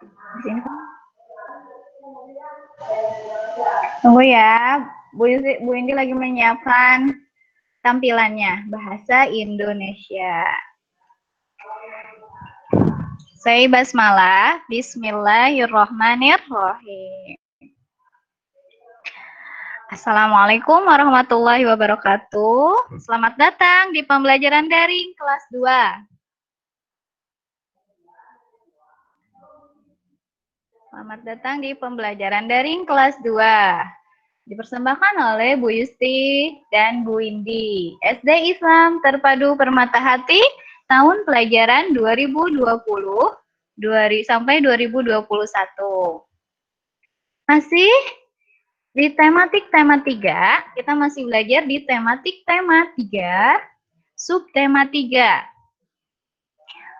Di sini. Tunggu ya, Bu Indi lagi menyiapkan tampilannya, bahasa Indonesia. Saya basmalah, bismillahirrohmanirrohim. Assalamualaikum warahmatullahi wabarakatuh. Selamat datang di pembelajaran daring kelas 2. Selamat datang di pembelajaran daring kelas 2. Dipersembahkan oleh Bu Yusti dan Bu Indi. SD Islam Terpadu Permata Hati tahun pelajaran 2020 sampai 2021. Masih di tematik tema 3, kita masih belajar di tematik tema 3, subtema 3.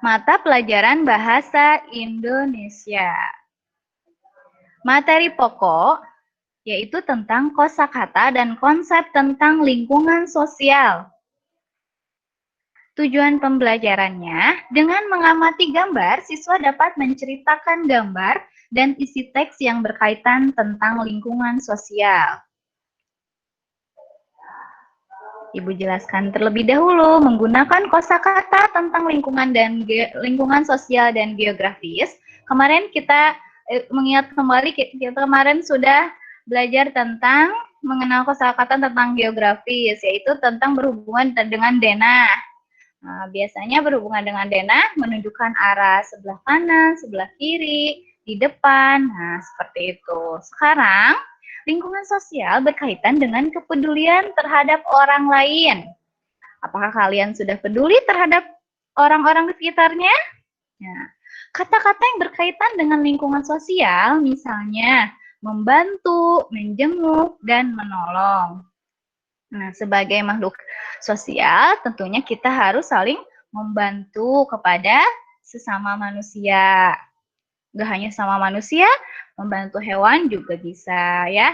Mata pelajaran bahasa Indonesia. Materi pokok yaitu tentang kosakata dan konsep tentang lingkungan sosial. Tujuan pembelajarannya, dengan mengamati gambar, siswa dapat menceritakan gambar dan isi teks yang berkaitan tentang lingkungan sosial. Ibu jelaskan terlebih dahulu menggunakan kosakata tentang lingkungan sosial dan geografis. Kemarin kita mengingat kembali, kita kemarin sudah belajar tentang mengenal kosakata tentang geografis, yaitu tentang berhubungan dengan denah. Nah, biasanya berhubungan dengan denah menunjukkan arah sebelah kanan, sebelah kiri, di depan. Nah, seperti itu. Sekarang, lingkungan sosial berkaitan dengan kepedulian terhadap orang lain. Apakah kalian sudah peduli terhadap orang-orang di sekitarnya? Nah, kata-kata yang berkaitan dengan lingkungan sosial, misalnya membantu, menjenguk, dan menolong. Nah, sebagai makhluk sosial, tentunya kita harus saling membantu kepada sesama manusia. Gak hanya sama manusia, membantu hewan juga bisa ya.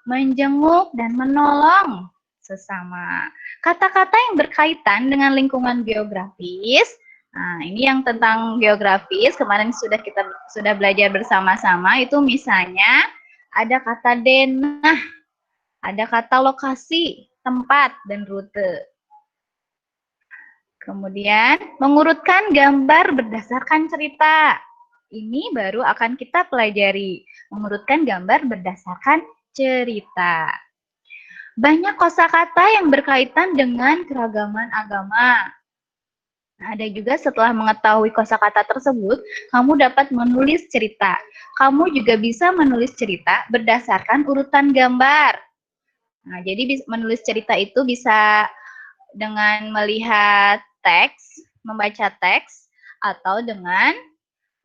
Menjenguk dan menolong sesama. Kata-kata yang berkaitan dengan lingkungan geografis. Nah, ini yang tentang geografis, kemarin kita sudah belajar bersama-sama, itu misalnya ada kata denah, ada kata lokasi, tempat, dan rute. Kemudian, mengurutkan gambar berdasarkan cerita. Ini baru akan kita pelajari. Mengurutkan gambar berdasarkan cerita. Banyak kosakata yang berkaitan dengan keragaman agama. Ada juga setelah mengetahui kosakata tersebut, kamu dapat menulis cerita. Kamu juga bisa menulis cerita berdasarkan urutan gambar. Nah, jadi menulis cerita itu bisa dengan melihat teks, membaca teks, atau dengan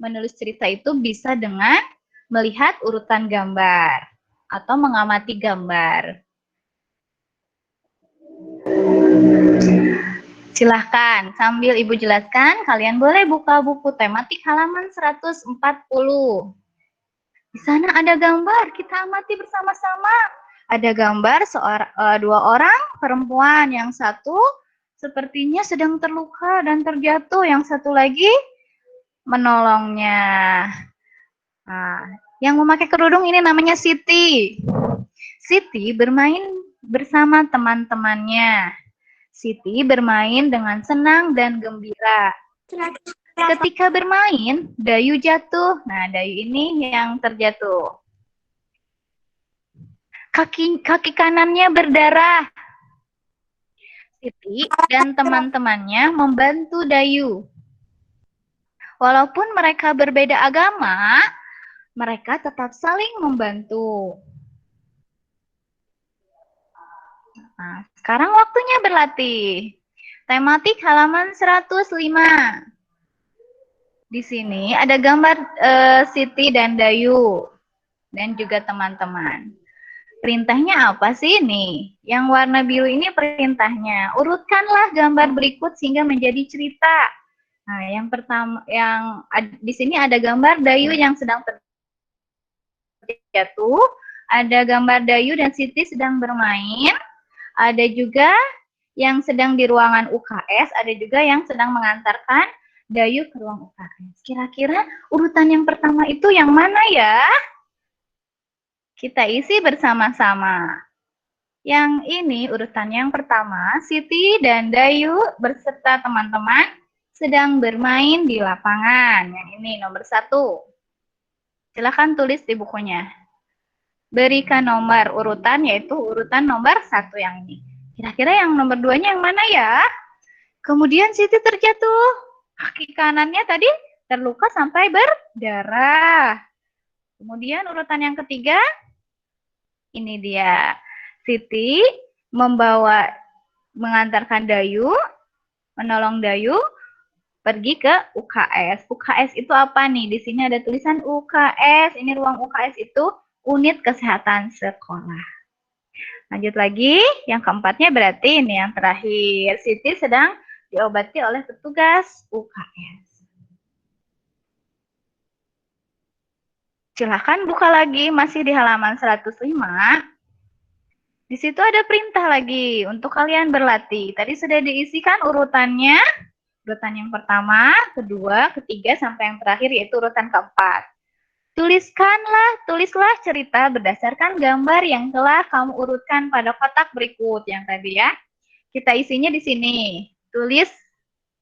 menulis cerita itu bisa dengan melihat urutan gambar atau mengamati gambar. Silahkan, sambil Ibu jelaskan, kalian boleh buka buku tematik halaman 140. Di sana ada gambar, kita amati bersama-sama. Ada gambar dua orang perempuan, yang satu sepertinya sedang terluka dan terjatuh, yang satu lagi menolongnya. Nah, yang memakai kerudung ini namanya Siti. Siti bermain bersama teman-temannya. Siti bermain dengan senang dan gembira. Ketika bermain, Dayu jatuh. Nah, Dayu ini yang terjatuh. Kaki kanannya berdarah. Siti dan teman-temannya membantu Dayu. Walaupun mereka berbeda agama, mereka tetap saling membantu. Nah, sekarang waktunya berlatih. Tematik halaman 105. Di sini ada gambar Siti dan Dayu dan juga teman-teman. Perintahnya apa sih ini? Yang warna biru ini perintahnya. Urutkanlah gambar berikut sehingga menjadi cerita. Nah, yang pertama, di sini ada gambar Dayu yang sedang terjatuh, ada gambar Dayu dan Siti sedang bermain, ada juga yang sedang di ruangan UKS, ada juga yang sedang mengantarkan Dayu ke ruang UKS. Kira-kira urutan yang pertama itu yang mana ya? Kita isi bersama-sama. Yang ini urutan yang pertama, Siti dan Dayu berserta teman-teman sedang bermain di lapangan. Yang ini nomor 1. Silakan tulis di bukunya. Berikan nomor urutan, yaitu urutan nomor 1 yang ini. Kira-kira yang nomor 2-nya yang mana ya? Kemudian Siti terjatuh. Kaki kanannya tadi terluka sampai berdarah. Kemudian urutan yang ketiga, ini dia. Siti mengantarkan Dayu, menolong Dayu pergi ke UKS. UKS itu apa nih? Di sini ada tulisan UKS. Ini ruang UKS itu unit kesehatan sekolah. Lanjut lagi, yang keempatnya berarti ini yang terakhir. Siti sedang diobati oleh petugas UKS. Silahkan buka lagi, masih di halaman 105. Di situ ada perintah lagi untuk kalian berlatih. Tadi sudah diisikan urutannya. Urutan yang pertama, kedua, ketiga, sampai yang terakhir yaitu urutan keempat. Tulislah cerita berdasarkan gambar yang telah kamu urutkan pada kotak berikut yang tadi ya. Kita isinya di sini. Tulis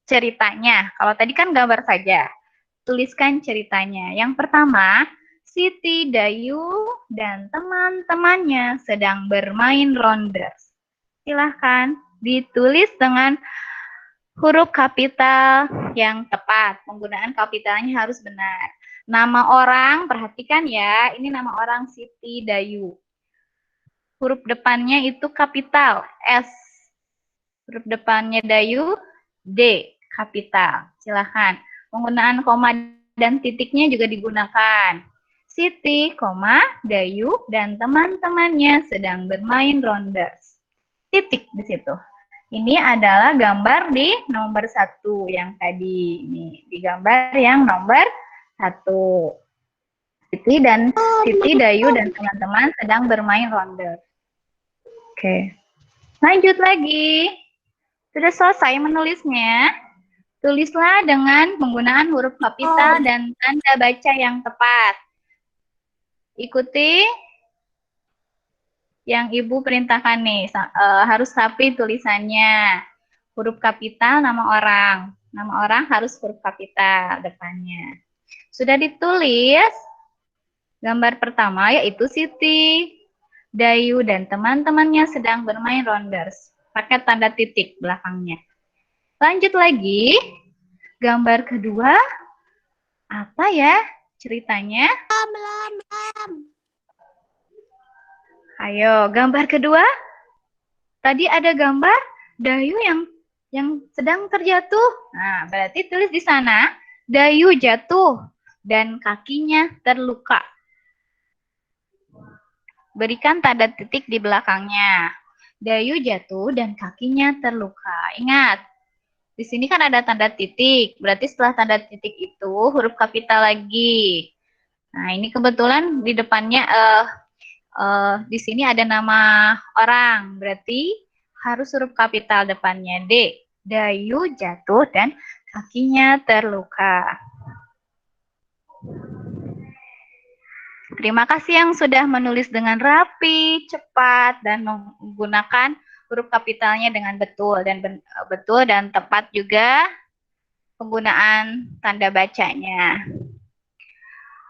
ceritanya. Kalau tadi kan gambar saja. Tuliskan ceritanya. Yang pertama, Siti, Dayu, dan teman-temannya sedang bermain rondes. Silahkan ditulis dengan huruf kapital yang tepat. Penggunaan kapitalnya harus benar. Nama orang, perhatikan ya. Ini nama orang Siti Dayu. Huruf depannya itu kapital S. Huruf depannya Dayu D, kapital. Silahkan. Penggunaan koma dan titiknya juga digunakan. Siti, Dayu, dan teman-temannya sedang bermain rondes. Titik di situ. Ini adalah gambar di nomor 1 yang tadi. Ini di gambar yang nomor 1. Siti, Dayu, dan teman-teman sedang bermain rondes. Oke. Lanjut lagi. Sudah selesai menulisnya. Tulislah dengan penggunaan huruf kapital dan tanda baca yang tepat. Ikuti yang Ibu perintahkan nih. Harus rapi tulisannya. Huruf kapital nama orang. Nama orang harus huruf kapital depannya. Sudah ditulis gambar pertama yaitu Siti, Dayu, dan teman-temannya sedang bermain rondes. Pakai tanda titik belakangnya. Lanjut lagi. Gambar kedua. Apa ya ceritanya? Ayo, gambar kedua. Tadi ada gambar Dayu yang sedang terjatuh. Nah, berarti tulis di sana, Dayu jatuh dan kakinya terluka. Berikan tanda titik di belakangnya. Dayu jatuh dan kakinya terluka. Ingat, di sini kan ada tanda titik. Berarti setelah tanda titik itu huruf kapital lagi. Nah, ini kebetulan di depannya di sini ada nama orang, berarti harus huruf kapital depannya D. Dayu jatuh dan kakinya terluka. Terima kasih yang sudah menulis dengan rapi, cepat, dan menggunakan huruf kapitalnya dengan betul dan tepat juga penggunaan tanda bacanya.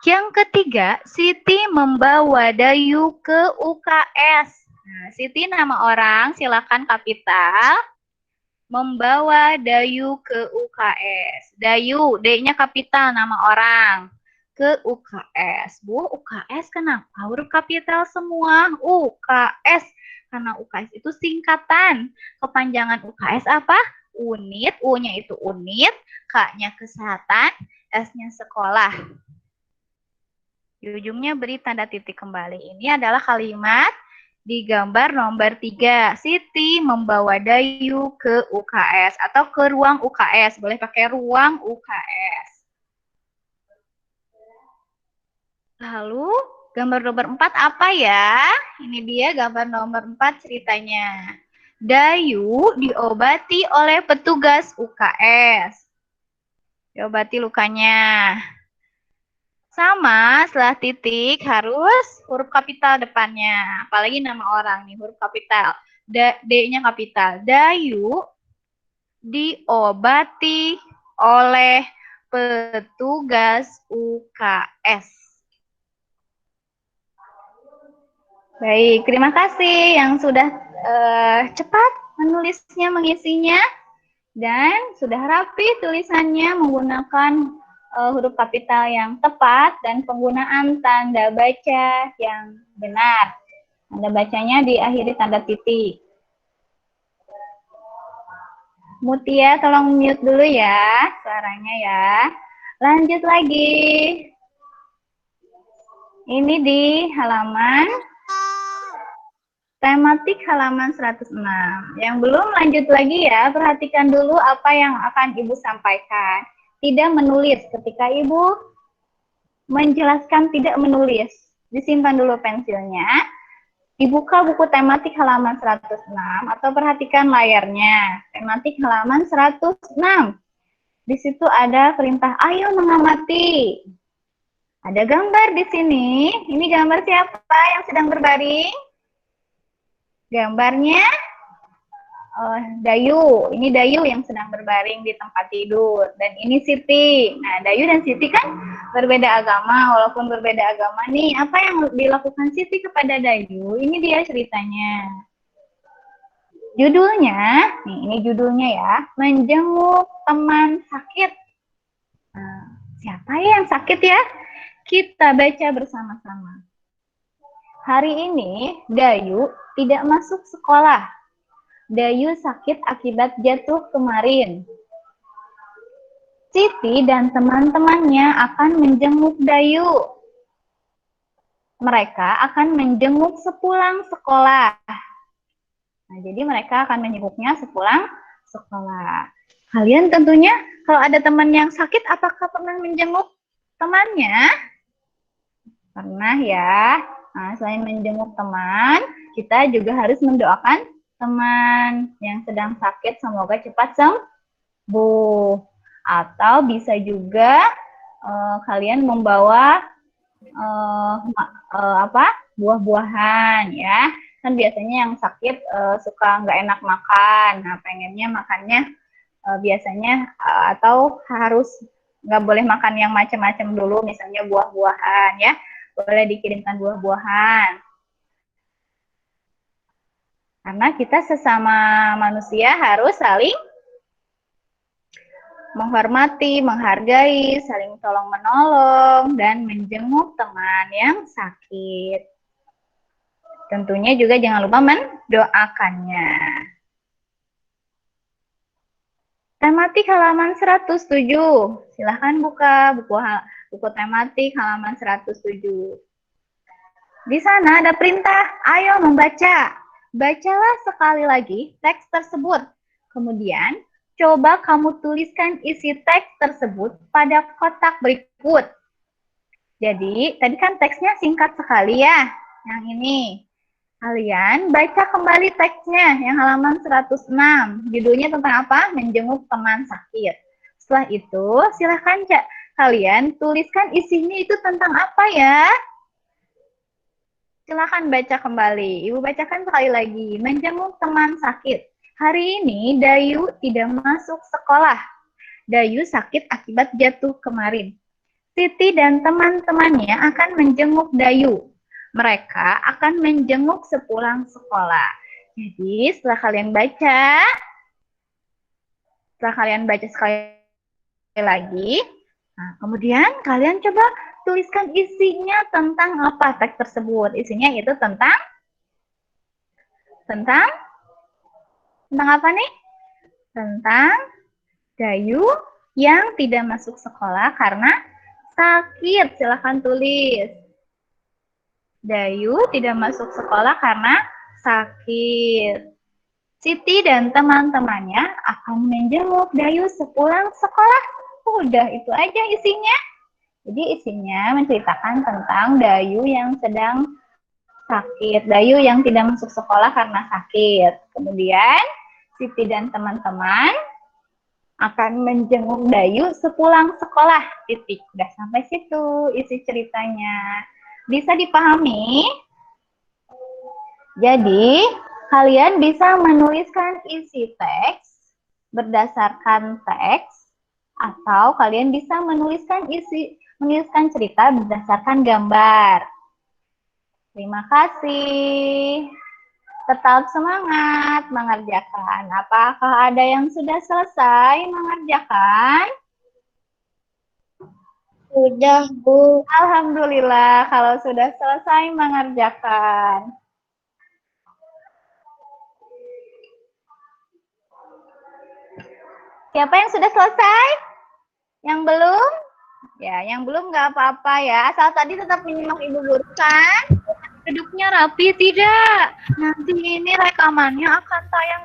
Yang ketiga, Siti membawa Dayu ke UKS. Nah, Siti nama orang, silakan kapital. Membawa Dayu ke UKS. Dayu, D-nya kapital nama orang. Ke UKS. Bu, UKS kenapa? Huruf kapital semua. UKS. Karena UKS itu singkatan. Kepanjangan UKS apa? Unit. U-nya itu unit. K-nya kesehatan. S-nya sekolah. Di ujungnya beri tanda titik kembali. Ini adalah kalimat di gambar nomor 3. Siti membawa Dayu ke UKS atau ke ruang UKS. Boleh pakai ruang UKS. Lalu gambar nomor 4 apa ya? Ini dia gambar nomor 4 ceritanya. Dayu diobati oleh petugas UKS. Diobati lukanya. Sama, setelah titik harus huruf kapital depannya. Apalagi nama orang nih, huruf kapital. D-nya kapital. Dayu diobati oleh petugas UKS. Baik, terima kasih yang sudah cepat menulisnya, mengisinya, dan sudah rapi tulisannya menggunakan huruf kapital yang tepat dan penggunaan tanda baca yang benar. Tanda bacanya diakhiri tanda titik. Mutia, tolong mute dulu ya suaranya ya. Lanjut lagi. Ini di halaman tematik halaman 106. Yang belum lanjut lagi ya, perhatikan dulu apa yang akan Ibu sampaikan. Tidak menulis. Ketika Ibu menjelaskan tidak menulis, disimpan dulu pensilnya. Dibuka buku tematik halaman 106 atau perhatikan layarnya. Tematik halaman 106. Di situ ada perintah ayo mengamati. Ada gambar di sini. Ini gambar siapa yang sedang berbaring? Gambarnya Dayu. Ini Dayu yang sedang berbaring di tempat tidur. Dan ini Siti. Nah, Dayu dan Siti kan berbeda agama. Walaupun berbeda agama nih, apa yang dilakukan Siti kepada Dayu? Ini dia ceritanya. Judulnya, nih ini judulnya ya, menjenguk teman sakit. Nah, siapa ya yang sakit ya? Kita baca bersama-sama. Hari ini Dayu tidak masuk sekolah. Dayu sakit akibat jatuh kemarin. Siti dan teman-temannya akan menjenguk Dayu. Mereka akan menjenguk sepulang sekolah. Nah, jadi mereka akan menjenguknya sepulang sekolah. Kalian tentunya kalau ada teman yang sakit, apakah pernah menjenguk temannya? Pernah ya. Nah, selain menjenguk teman, kita juga harus mendoakan teman yang sedang sakit semoga cepat sembuh. Atau bisa juga kalian membawa buah-buahan ya. Kan biasanya yang sakit suka nggak enak makan. Nah, pengennya makannya biasanya atau harus nggak boleh makan yang macam-macam dulu, misalnya buah-buahan ya. Boleh dikirimkan buah-buahan. Karena kita sesama manusia harus saling menghormati, menghargai, saling tolong-menolong, dan menjenguk teman yang sakit. Tentunya juga jangan lupa mendoakannya. Tematik halaman 107. Silahkan buka buku tematik halaman 107. Di sana ada perintah, ayo membaca. Bacalah sekali lagi teks tersebut. Kemudian, coba kamu tuliskan isi teks tersebut pada kotak berikut. Jadi, tadi kan teksnya singkat sekali ya. Yang ini. Kalian baca kembali teksnya yang halaman 106. Judulnya tentang apa? Menjenguk teman sakit. Setelah itu, silahkan kalian tuliskan isinya itu tentang apa ya. Silahkan baca kembali. Ibu bacakan sekali lagi. Menjenguk teman sakit. Hari ini Dayu tidak masuk sekolah. Dayu sakit akibat jatuh kemarin. Siti dan teman-temannya akan menjenguk Dayu. Mereka akan menjenguk sepulang sekolah. Jadi setelah kalian baca sekali lagi, nah, kemudian kalian coba tuliskan isinya tentang apa teks tersebut. Isinya itu tentang apa nih? Tentang Dayu yang tidak masuk sekolah karena sakit. Silahkan tulis. Dayu tidak masuk sekolah karena sakit. Siti dan teman-temannya akan menjenguk Dayu sepulang sekolah. Udah, itu aja isinya. Jadi isinya menceritakan tentang Dayu yang sedang sakit. Dayu yang tidak masuk sekolah karena sakit. Kemudian Siti dan teman-teman akan menjenguk Dayu sepulang sekolah. Titik. Udah sampai situ isi ceritanya. Bisa dipahami? Jadi, kalian bisa menuliskan isi teks berdasarkan teks atau kalian bisa menuliskan cerita berdasarkan gambar. Terima kasih. Tetap semangat mengerjakan. Apakah ada yang sudah selesai mengerjakan? Sudah, Bu. Alhamdulillah kalau sudah selesai mengerjakan. Siapa yang sudah selesai? Yang belum? Ya, yang belum nggak apa-apa ya. Asal tadi tetap menyimak Ibu Guru kan? Duduknya rapi tidak? Nanti ini rekamannya akan tayang